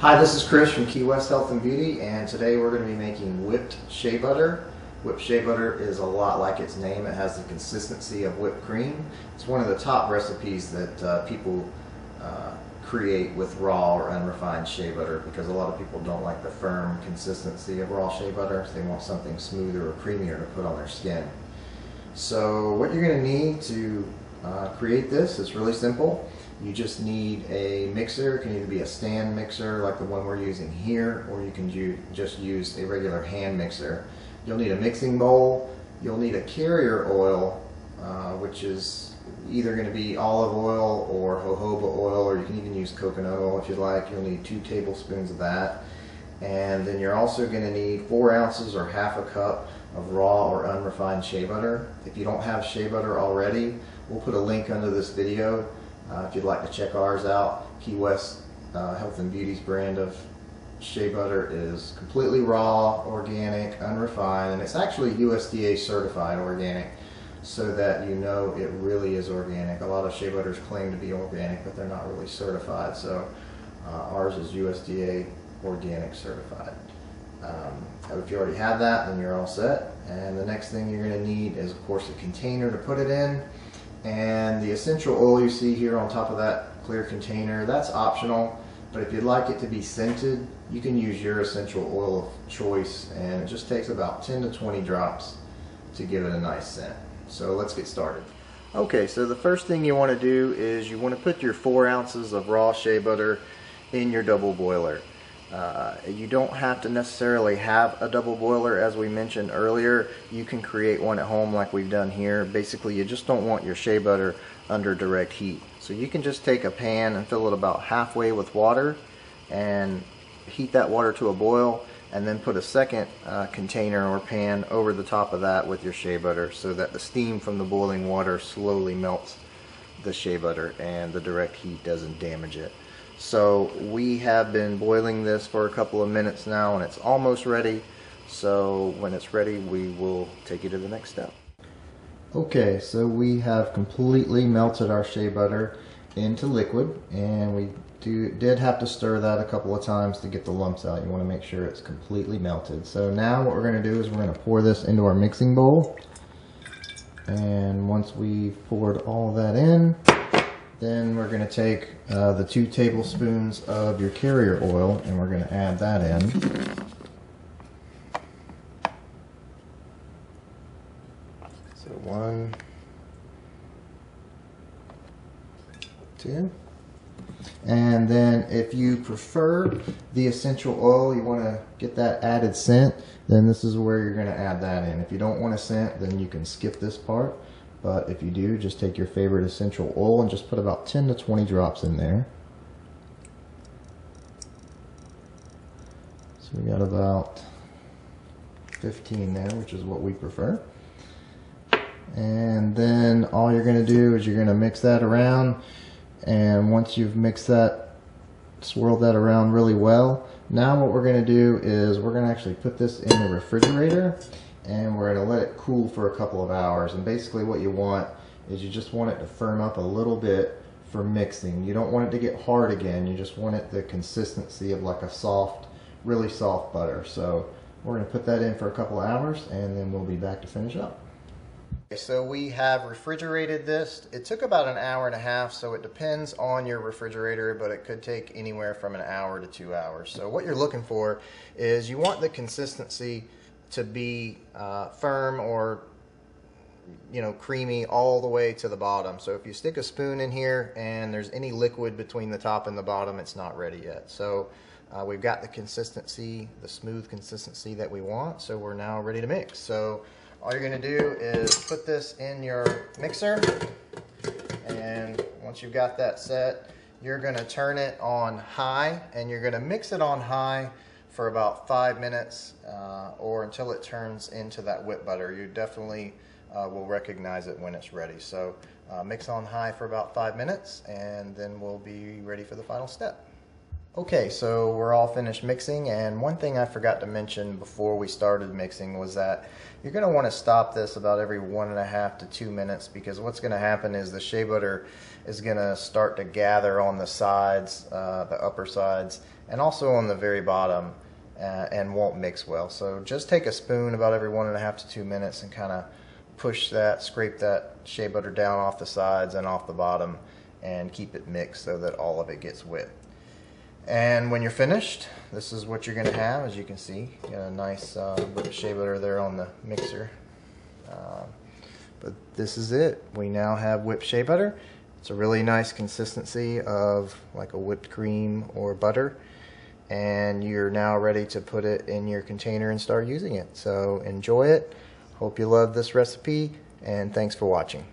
Hi, this is Chris from Key West Health and Beauty, and today we're going to be making whipped shea butter. Whipped shea butter is a lot like its name. It has the consistency of whipped cream. It's one of the top recipes that people create with raw or unrefined shea butter, because a lot of people don't like the firm consistency of raw shea butter. So they want something smoother or creamier to put on their skin. So what you're going to need to create this is really simple. You just need a mixer. It can either be a stand mixer like the one we're using here, or you can just use a regular hand mixer. You'll need a mixing bowl. You'll need a carrier oil, which is either going to be olive oil or jojoba oil, or you can even use coconut oil if you'd like. You'll need 2 tablespoons of that. And then you're also going to need 4 ounces or half a cup of raw or unrefined shea butter. If you don't have shea butter already, we'll put a link under this video if you'd like to check ours out. Key West Health and Beauty's brand of shea butter is completely raw, organic, unrefined, and it's actually USDA certified organic, so that you know it really is organic. A lot of shea butters claim to be organic, but they're not really certified. So ours is USDA organic certified. If you already have that, then you're all set. And the next thing you're going to need is, of course, a container to put it in. And the essential oil you see here on top of that clear container, that's optional. But if you'd like it to be scented, you can use your essential oil of choice, and it just takes about 10 to 20 drops to give it a nice scent. So let's get started. Okay, so the first thing you want to do is you want to put your 4 ounces of raw shea butter in your double boiler. You don't have to necessarily have a double boiler, as we mentioned earlier. You can create one at home like we've done here. Basically, you just don't want your shea butter under direct heat. So you can just take a pan and fill it about halfway with water and heat that water to a boil, and then put a second container or pan over the top of that with your shea butter, so that the steam from the boiling water slowly melts the shea butter and the direct heat doesn't damage it. So we have been boiling this for a couple of minutes now, and it's almost ready. So when it's ready, we will take you to the next step. Okay, so we have completely melted our shea butter into liquid, and we did have to stir that a couple of times to get the lumps out. You want to make sure it's completely melted. So now what we're going to do is we're going to pour this into our mixing bowl. And once we've poured all of that in, then we're going to take the 2 tablespoons of your carrier oil, and we're going to add that in. So 1, 2. And then if you prefer the essential oil, you want to get that added scent, then this is where you're going to add that in. If you don't want a scent, then you can skip this part. But if you do, just take your favorite essential oil and just put about 10 to 20 drops in there. So we got about 15 there, which is what we prefer. And then all you're going to do is you're going to mix that around. And once you've mixed that, swirled that around really well, now what we're going to do is we're going to actually put this in the refrigerator, and we're going to let it cool for a couple of hours. And basically what you want is you just want it to firm up a little bit for mixing. You don't want it to get hard again. You just want it the consistency of like a soft, really soft butter. So we're going to put that in for a couple of hours, and then we'll be back to finish up. So we have refrigerated this. It took about an hour and a half, so it depends on your refrigerator, but it could take anywhere from an hour to 2 hours. So what you're looking for is you want the consistency to be firm or, you know, creamy all the way to the bottom. So if you stick a spoon in here and there's any liquid between the top and the bottom, it's not ready yet. So we've got the consistency, the smooth consistency that we want. So we're now ready to mix. So all you're going to do is put this in your mixer, and once you've got that set, you're going to turn it on high, and you're going to mix it on high for about 5 minutes or until it turns into that whipped butter. You definitely will recognize it when it's ready. So mix on high for about 5 minutes, and then we'll be ready for the final step. Okay, so we're all finished mixing, and one thing I forgot to mention before we started mixing was that you're going to want to stop this about every 1.5 to 2 minutes, because what's going to happen is the shea butter is going to start to gather on the sides, the upper sides, and also on the very bottom, and won't mix well. So just take a spoon about every 1.5 to 2 minutes and kind of push that, scrape that shea butter down off the sides and off the bottom, and keep it mixed so that all of it gets wet. And when you're finished, this is what you're going to have. As you can see, you got a nice whipped shea butter there on the mixer. But this is it. We now have whipped shea butter. It's a really nice consistency of like a whipped cream or butter. And you're now ready to put it in your container and start using it. So enjoy it. Hope you love this recipe, and thanks for watching.